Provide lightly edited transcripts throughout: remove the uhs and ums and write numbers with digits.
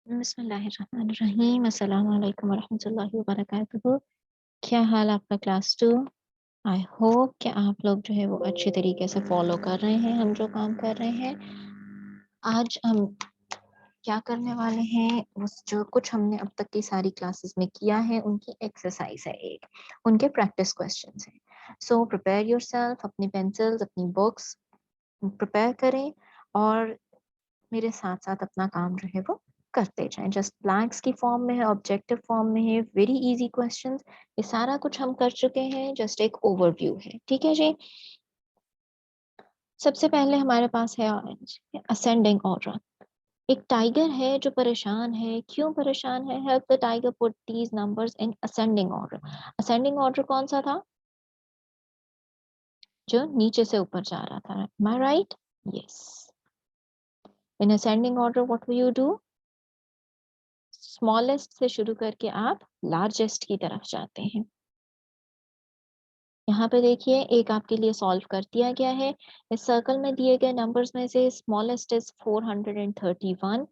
बिस्मिल्लाहिर्रहमानिर्रहीम। अस्सलाम वालेकुम वरहमतुल्लाहि वबरकातुहू। क्या हाल आपका क्लास 2? आई होप कि आप लोग जो है वो अच्छे तरीके से फॉलो कर रहे हैं हम जो काम कर रहे हैं। आज हम क्या करने वाले हैं, उस जो कुछ हमने अब तक की सारी क्लासेस में किया है उनकी एक्सरसाइज है, एक उनके प्रैक्टिस क्वेश्चंस हैं। सो प्रिपेयर योरसेल्फ, अपनी पेंसिल्स अपनी बुक्स प्रिपेयर करें और मेरे साथ साथ अपना काम जो है वो करते जाएं। जस्ट ब्लैंक्स की फॉर्म में है, ऑब्जेक्टिव फॉर्म में है, वेरी इजी क्वेश्चंस। ये सारा कुछ हम कर चुके हैं, जस्ट एक ओवरव्यू है। ठीक है जी। सबसे पहले हमारे पास है असेंडिंग ऑर्डर। एक टाइगर है जो परेशान है। क्यों परेशान है? Help the tiger put these numbers in ascending order. Ascending order कौन सा था? जो नीचे से ऊपर जा रहा था। Am I right? Yes. In ascending order, what will you do? Smallest से शुरू करके आप लार्जेस्ट की तरफ जाते हैं। यहाँ पे देखिए, एक आपके लिए सॉल्व कर दिया गया है। इस सर्कल में दिए गए नंबर्स में से smallest is 431,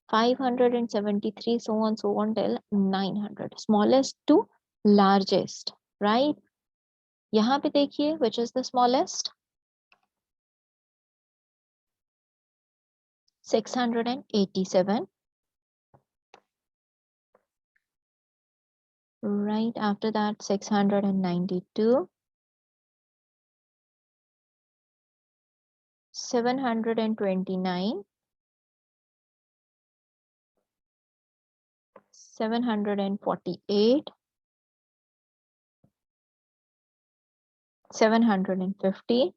573, so on till 900, smallest to largest, right. यहाँ पे देखिए, which is the smallest? 687, right after that 692, 729, 748, 750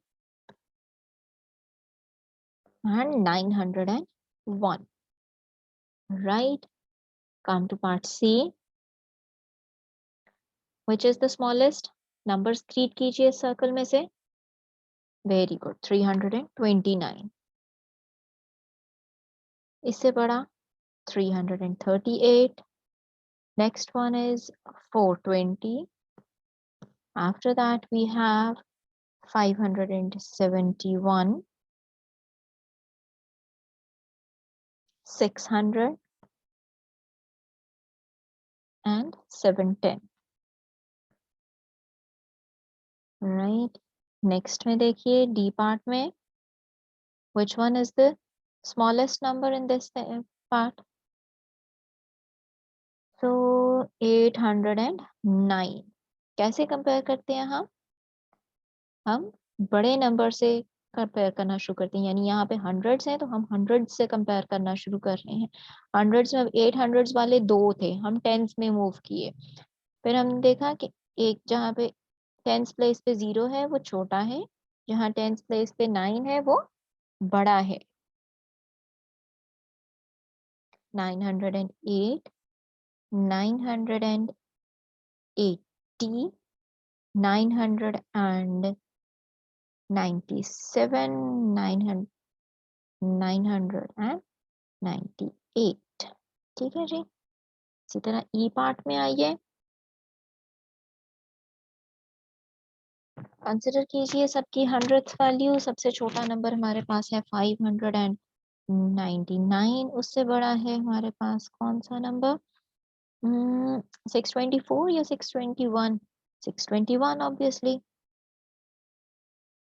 and 901, right? Come to part C. Which is the smallest? Numbers read कीजिए सर्कल में से। Very good, 329. इससे बड़ा 338. Next one is 420. After that we have 571, 600 and 710, right? Next में देखिए D part में, which one is the smallest number in this part? So 809. कैसे compare करते हैं हम बड़े नंबर से कंपेयर करना शुरू करते हैं। यानी यहाँ पे हंड्रेड्स हैं तो हम हंड्रेड्स से कंपेयर करना शुरू कर रहे हैं। हंड्रेड्स में अब 800 वाले 2 थे, हम टेंस में मूव किए। फिर हमने देखा कि एक जहाँ पे टेंस प्लेस पे 0 है वो छोटा है, जहाँ टेंस प्लेस पे 9 है वो बड़ा है। 908, 980, 997, 998। ठीक है जी। इसी तरह ई पार्ट में आइए, कंसिडर कीजिए सबकी 100th वैल्यू। सबसे छोटा नंबर हमारे पास है 599। उससे बड़ा है हमारे पास कौन सा नंबर? 624 या 621? 621 obviously.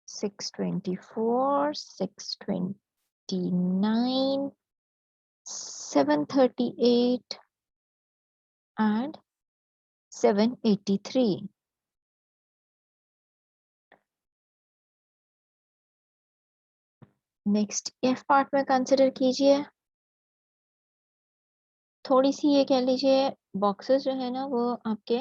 624, 629, 738 and 783। Next F part में कंसिडर कीजिए। थोड़ी सी ये कह लीजिए बॉक्सेस जो है ना वो आपके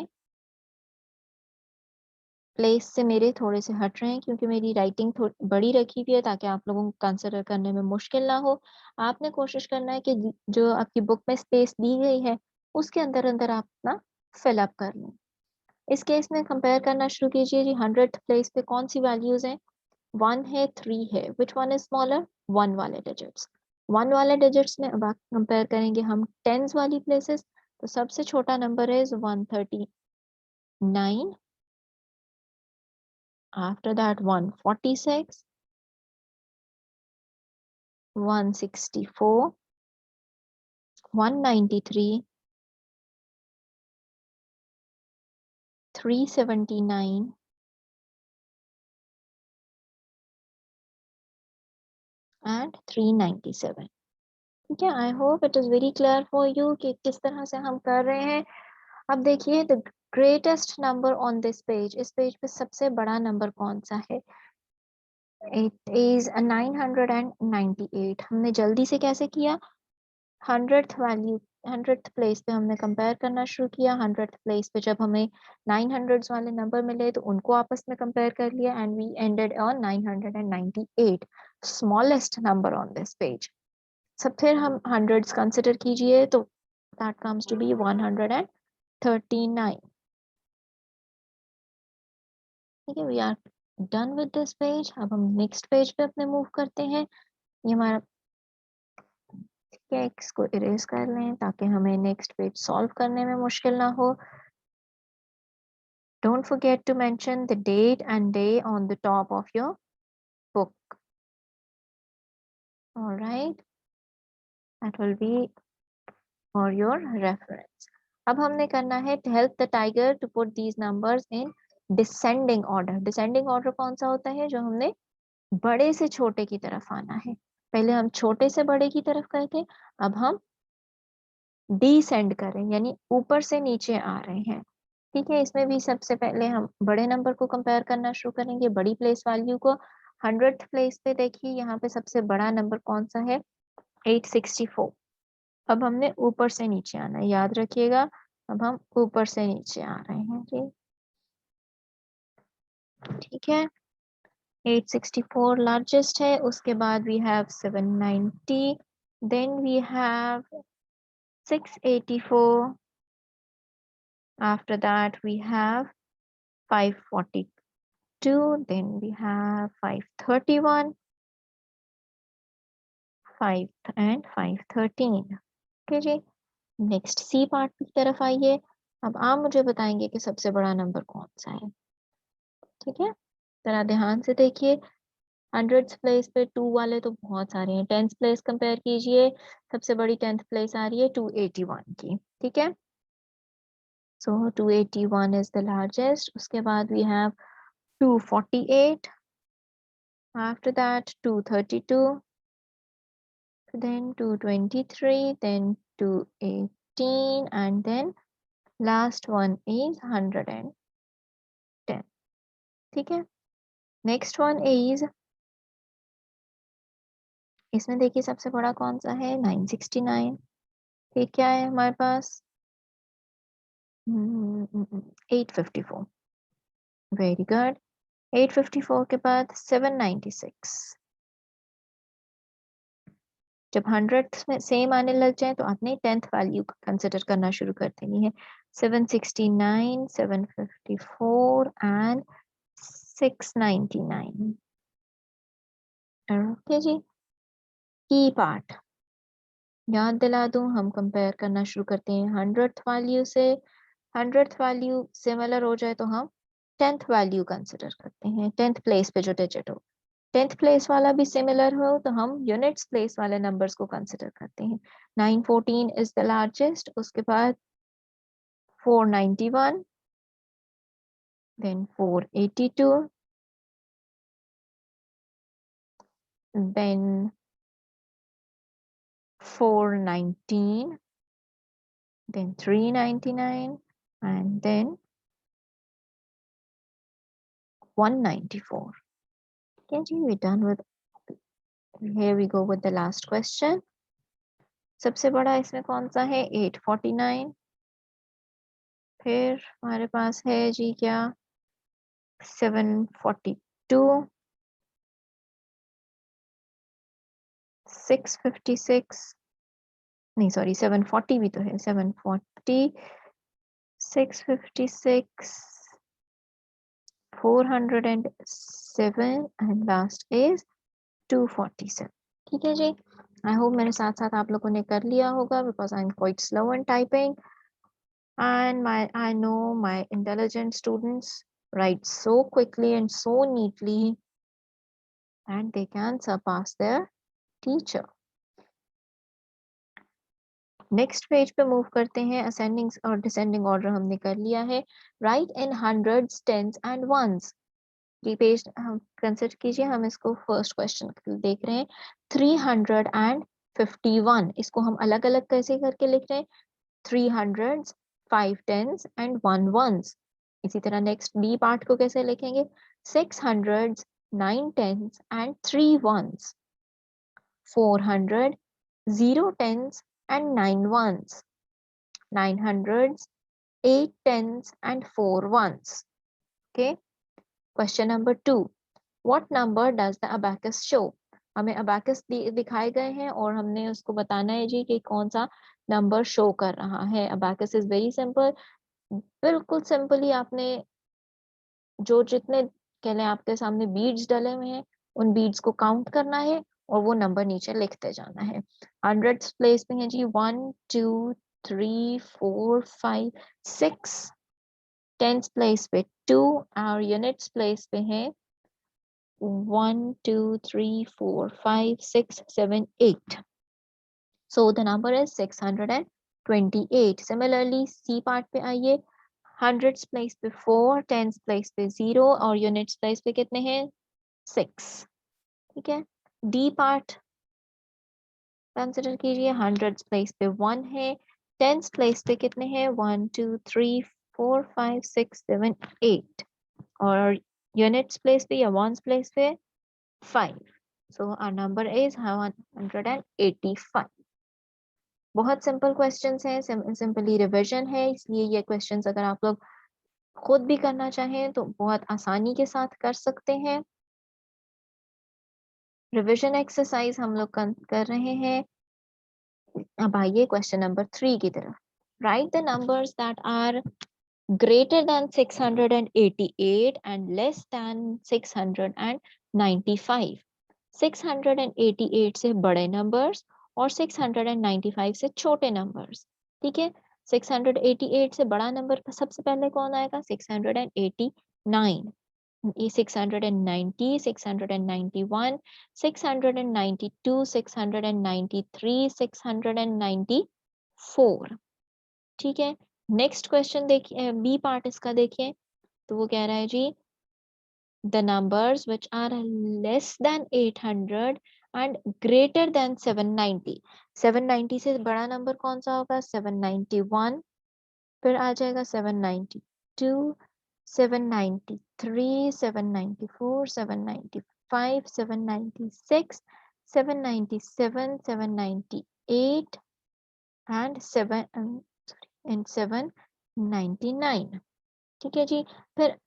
प्लेस से मेरे थोड़े से हट रहे हैं, क्योंकि मेरी राइटिंग थोड़ी बड़ी रखी हुई है ताकि आप लोगों को कंसिडर करने में मुश्किल ना हो। आपने कोशिश करना है कि जो आपकी बुक में स्पेस दी गई है उसके अंदर अंदर आप अपना फिल अप कर लें। इस केस में कंपेयर करना शुरू कीजिए जी। 100th प्लेस पे कौन सी वैल्यूज हैं? 1 है, 3 है। Which one is smaller? 1 वाले डिजिट्स। 1 वाले डिजिट्स में अब आप कंपेयर करेंगे हम टेंस वाली प्लेसेस, तो सबसे छोटा नंबर है 139। After that 146, 164, 193, 379 and 397. ठीक है, I hope it is very clear for you कि किस तरह से हम कर रहे हैं। अब देखिए the greatest number on this page, इस पेज पे सबसे बड़ा नंबर कौन सा है? It is 998। हमने जल्दी से कैसे किया? 100th वैल्यू, 100th प्लेस पे हमने कंपेयर करना शुरू किया। 100th प्लेस पे जब हमें 900s वाले नंबर मिले तो उनको आपस में कंपेयर कर लिया and we ended on 998, smallest number on this page. सब फिर हम हंड्रेड्स कंसिडर कीजिए तो दैट कम्स टू बी 139। ठीक है, we are done with this page. अब हम नेक्स्ट पेज पे अपने मूव करते हैं। ये हमारा, ठीक है, इसको इरेज कर लें ताकि हमें नेक्स्ट पेज सॉल्व करने में मुश्किल ना हो। Don't forget to mention the date and day on the top of your book. Alright, that will be for your reference. अब हमने करना है to help the tiger to put these numbers in descending order। descending order कौन सा होता है? जो हमने बड़े से छोटे की तरफ आना है। पहले हम छोटे से बड़े की तरफ गए थे, अब हम डिसेंड कर रहे हैं, यानी ऊपर से नीचे आ रहे हैं। ठीक है, इसमें भी सबसे पहले हम बड़े नंबर को कंपेयर करना शुरू करेंगे, बड़ी प्लेस वैल्यू को। 100th प्लेस पे देखिए यहाँ पे सबसे बड़ा नंबर कौन सा है? 864। अब हमने ऊपर से नीचे आना है, याद रखिएगा। अब हम ऊपर से नीचे आ रहे हैं जी। ठीक है, 864 लार्जेस्ट है, उसके बाद we have 790, then we have 684, after that we have 542, then we have 531, 5 and 513। Okay जी, नेक्स्ट सी पार्ट की तरफ आइए। अब आप मुझे बताएंगे कि सबसे बड़ा नंबर कौन सा है। ठीक है, जरा ध्यान से देखिए। 100th प्लेस पे 2 वाले तो बहुत सारे हैं। 10th प्लेस कंपेयर कीजिए, सबसे बड़ी 10th प्लेस आ रही है 281 की। ठीक है, सो 281 इज द लार्जेस्ट। उसके बाद we have 248, after that 232, then 223, then 218, and then last one is 110। ठीक है, नेक्स्ट वन इज, इसमें देखिए सबसे बड़ा कौन सा है? 969। फिर क्या है हमारे पास? 854। Very good. 854 के बाद 796। जब 100 में सेम आने लग जाए तो आपने 10th वैल्यू कंसिडर करना शुरू कर देनी है। 769, 754 एंड 699। ओके जी, की पार्ट याद दिला दूं, हम कंपेयर करना शुरू करते हैं 100th वैल्यू से। 100th वैल्यू सिमिलर हो जाए तो हम 10th वैल्यू कंसिडर करते हैं, 10th प्लेस पे जो डिजिट हो। 10th प्लेस वाला भी सिमिलर हो तो हम यूनिट्स प्लेस वाले नंबर्स को कंसिडर करते हैं। 914 इज द लार्जेस्ट, उसके बाद 491, then 482, then 419, then 399, and then 194. Okay, जी, we're done with, here we go with the last question. सबसे बड़ा इसमें कौन सा है? 849। फिर हमारे पास है जी क्या? 742, 656, नहीं सॉरी 740 भी तो है। 740, 656, 407 and last is 247। ठीक है जी, आई होप मेरे साथ साथ आप लोगों ने कर लिया होगा, because I am quite slow in typing and I know my intelligent students write so quickly and so neatly and they can surpass their teacher. Next page पे मूव करते हैं। असेंडिंग और डिसेंडिंग ऑर्डर हमने कर लिया है। Write in hundreds, tens and ones. ये page हम कंसिडर कीजिए, हम इसको फर्स्ट क्वेश्चन देख रहे हैं। 351, इसको हम अलग अलग कैसे करके लिख रहे हैं? 3 हंड्रेड्स, 5 टेंस एंड 1 वंस। इसी तरह नेक्स्ट बी पार्ट को कैसे लिखेंगे? 6 hundreds, 9 tens and 3 ones. 400, 0 tens and 9 ones. 900s, 8 tens and 4 ones. Okay. Question number 2. What number does the abacus show? हमें abacus दिखाए गए हैं और हमने उसको बताना है जी कि कौन सा नंबर शो कर रहा है। abacus is very simple. बिल्कुल सिंपली आपने जो जितने कह लें आपके सामने बीड्स डले हुए हैं उन बीड्स को काउंट करना है और वो नंबर नीचे लिखते जाना है। हंड्रेड्स प्लेस पे है जी 1 2 3 4 5 6। टेंस प्लेस पे 2 और यूनिट्स प्लेस पे है 1 2 3 4 5 6 7 8। So the number is 628. Similarly, C part पे आइए। हंड्रेड्स प्लेस पे 4, टेंस प्लेस पे 0 और यूनिट्स प्लेस पे कितने हैं? 6। ठीक है। डी पार्ट कंसिडर कीजिए। हंड्रेड्स प्लेस पे 1 है, टेंस प्लेस पे कितने हैं? 1 2 3 4 5 6 7 8 और यूनिट्स प्लेस पे या वंस प्लेस पे 5। So our number is 185। बहुत सिंपल क्वेश्चंस हैं, सिंपली रिवीजन है, इसलिए ये क्वेश्चंस अगर आप लोग खुद भी करना चाहें तो बहुत आसानी के साथ कर सकते हैं। रिवीजन एक्सरसाइज हम लोग कर रहे हैं। अब आइए क्वेश्चन नंबर 3 की तरफ। Write the numbers that are greater than 688 and less than 695। 688 से बड़े नंबर्स और 695 से छोटे नंबर्स। ठीक है। 688 से बड़ा नंबर सबसे पहले कौन आएगा? 689। ये 690, 691, 692, 693, 694। ठीक है। नेक्स्ट क्वेश्चन देखिए, बी पार्ट इसका देखिए, तो वो कह रहा है जी the numbers which are less than 800 and greater than 790। 790 से बड़ा नंबर कौन सा होगा? 791, फिर आ जाएगा 792, 793, 794, 795, 796, 797, 798 and 799। ठीक है जी। फिर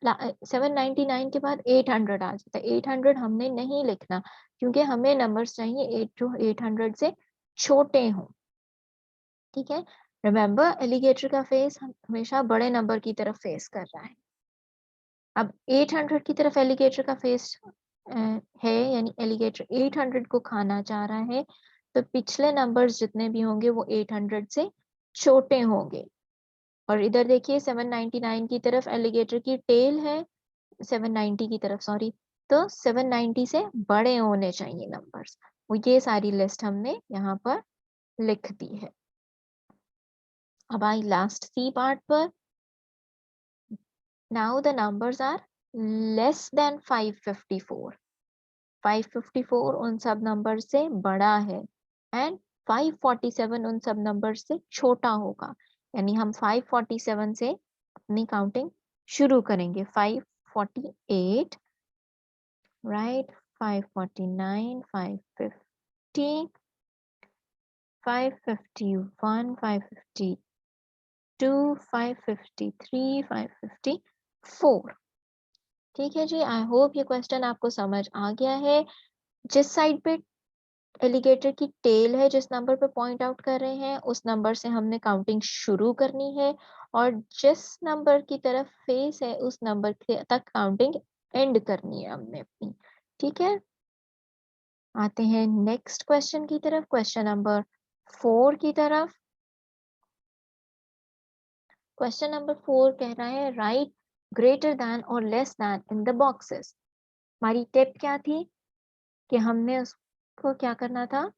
799 के बाद 800 आ जाता है। 800 हमने नहीं लिखना क्योंकि हमें नंबर्स चाहिए जो 800 से छोटे हों। ठीक है। रिमेम्बर, एलिगेटर का फेस हमेशा बड़े नंबर की तरफ फेस कर रहा है। अब 800 की तरफ एलिगेटर का फेस है, यानी एलिगेटर 800 को खाना चाह रहा है, तो पिछले नंबर्स जितने भी होंगे वो 800 से छोटे होंगे। और इधर देखिए 799 की तरफ एलिगेटर की टेल है, 790 की तरफ सॉरी, तो 790 से बड़े होने चाहिए नंबर्स। वो ये सारी लिस्ट हमने यहाँ पर लिख दी है। अब आई लास्ट सी पार्ट पर। Now the numbers are less than 554। 554 उन सब नंबर से बड़ा है एंड 547 उन सब नंबर से छोटा होगा। यानी हम 547 से अपनी काउंटिंग शुरू करेंगे। 548, राइट, 549, 550, 551, 552, 553, 554। ठीक है जी। आई होप ये क्वेश्चन आपको समझ आ गया है। जिस साइड पे एलिगेटर की टेल है, जिस नंबर पे पॉइंट आउट कर रहे हैं, उस नंबर से हमने काउंटिंग शुरू करनी है और जिस नंबर की तरफ फेस है उस नंबर तक काउंटिंग एंड करनी है हमने अपनी। ठीक है। आते हैं नेक्स्ट क्वेश्चन की तरफ, क्वेश्चन नंबर 4 की तरफ। क्वेश्चन नंबर 4 कह रहा है राइट ग्रेटर दैन और less than in the boxes. हमारी टिप क्या थी कि हमने उसको क्या करना था?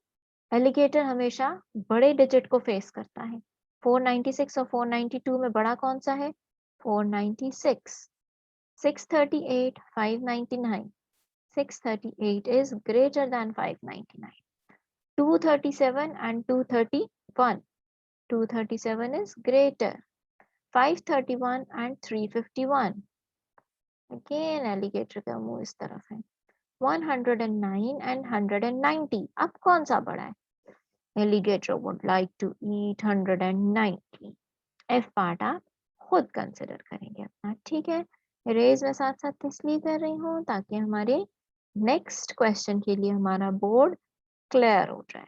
एलिगेटर हमेशा बड़े डिजिट को फेस करता है। 496 और 492 में बड़ा कौन सा है? 496. 638, 599. 638 is greater than 599. 237 and 231. 237 is greater. 531 and 351. Again alligator का मुंह इस तरफ है। 109 and 190. अब कौन सा बड़ा है? Alligator would like to eat 190. F part आप खुद कंसिडर करेंगे अपना, ठीक है। रेज में साथ साथ इसलिए कर रही हूँ ताकि हमारे नेक्स्ट क्वेश्चन के लिए हमारा बोर्ड क्लियर हो जाए।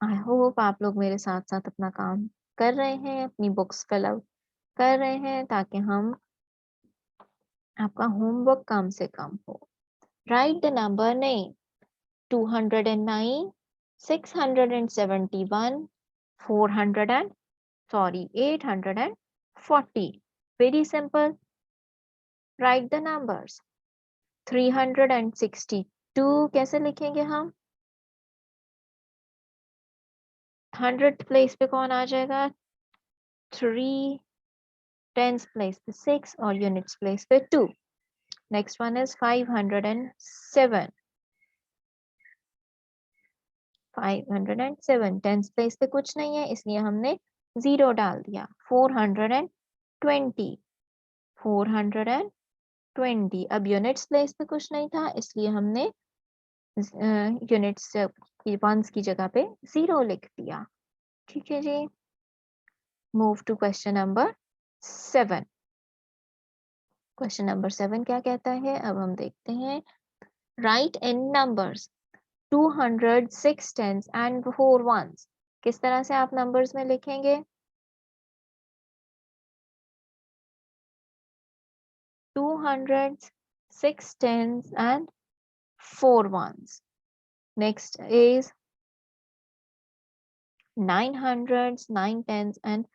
आई होप आप लोग मेरे साथ साथ अपना काम कर रहे हैं, अपनी बुक्स फिल आउट कर रहे हैं ताकि हम आपका होमवर्क कम से कम हो। Right the number name 209, 671, 840. Very simple. Write the numbers. 362 कैसे लिखेंगे हम? 100th प्लेस पे कौन आ जाएगा? 3, 10th प्लेस पे 6 और यूनिट्स प्लेस पे 2. Next one is 507. 507 10th place पे कुछ नहीं है इसलिए हमने 0 डाल दिया। 420. 420 अब यूनिट्स प्लेस पे कुछ नहीं था इसलिए हमने यूनिट्स की वंस की जगह पे 0 लिख दिया। ठीक है जी। Move to question number 7। Question number 7 क्या कहता है अब हम देखते हैं। Write in numbers 200, 6 tens and 4 ones। किस तरह से आप नंबर्स में लिखेंगे? 200, 6 tens and 4 ones. Next is 900s, 9 tens and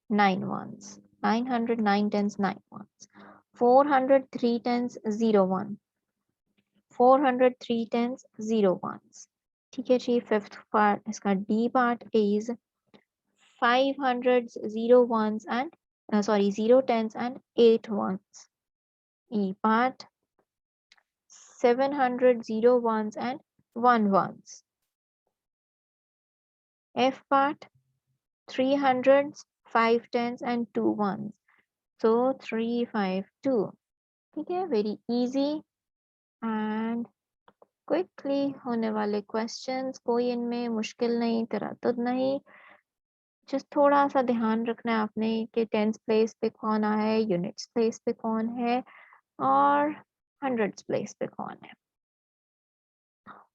9 ones. 900, 9 tens, 9 ones. 400, 3 tens, 0 1. 400, 3 tens, 0 ones. ठीक है जी। फिफ्थ पार्ट इसका D part is 500s, 0 ones and 0 tens and 8 ones. E part 700, 0 ones and 1 ones. F part 300s, 5 tens and 2 ones. So 352. ठीक है। Very easy and quickly होने वाले questions, कोई इनमें मुश्किल नहीं, तरद्दुद नहीं। जस्ट थोड़ा सा ध्यान रखना है आपने कि 10th प्लेस पे कौन आया है, यूनिट्स प्लेस पे कौन है और 100th प्लेस पे कौन है।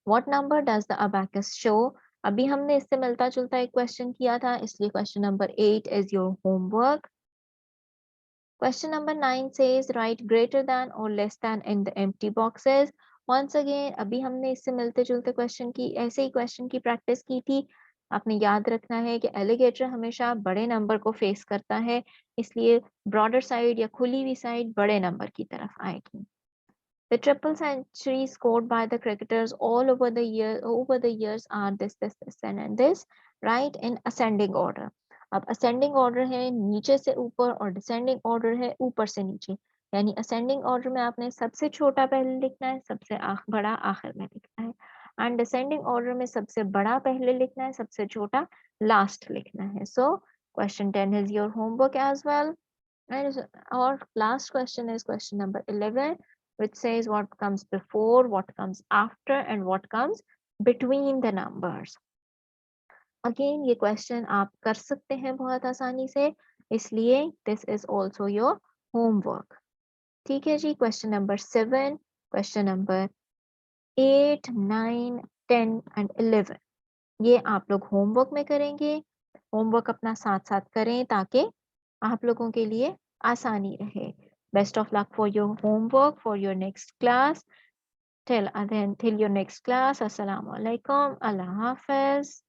What number does the abacus show? अभी हमने इससे मिलता जुलता एक क्वेश्चन किया था इसलिए question number 8 is your homework. Question number 9 says write greater than or less than in the empty boxes. Once again अभी हमने इससे मिलते जुलते क्वेश्चन की ऐसे ही क्वेश्चन की प्रैक्टिस की थी। आपने याद रखना है कि एलिगेटर हमेशा बड़े नंबर को फेस करता है इसलिए ब्रॉडर साइड या खुली हुई साइड बड़े नंबर की तरफ आएगी। The triple centuries scored by the cricketers all over the years are this, and this. Right in ascending order. अब ascending order है नीचे से ऊपर और descending order है ऊपर से नीचे। यानी ascending order में आपने सबसे छोटा पहले लिखना है, सबसे बड़ा आखिर में लिखना है। And descending order में सबसे बड़ा पहले लिखना है, सबसे छोटा last लिखना है। So question 10 is your homework as well. And our last question is question number 11. Which says what comes before, what comes after, and what comes between the numbers. Again, ये question आप कर सकते हैं बहुत आसानी से, इसलिए this is also your homework. ठीक है जी। Question number 7, question number 8, 9, 10 and 11 ये आप लोग homework में करेंगे। homework अपना साथ साथ करें ताकि आप लोगों के लिए आसानी रहे। Best of luck for your homework for your next class. Till your next class. Assalamu alaikum. Allah Hafiz.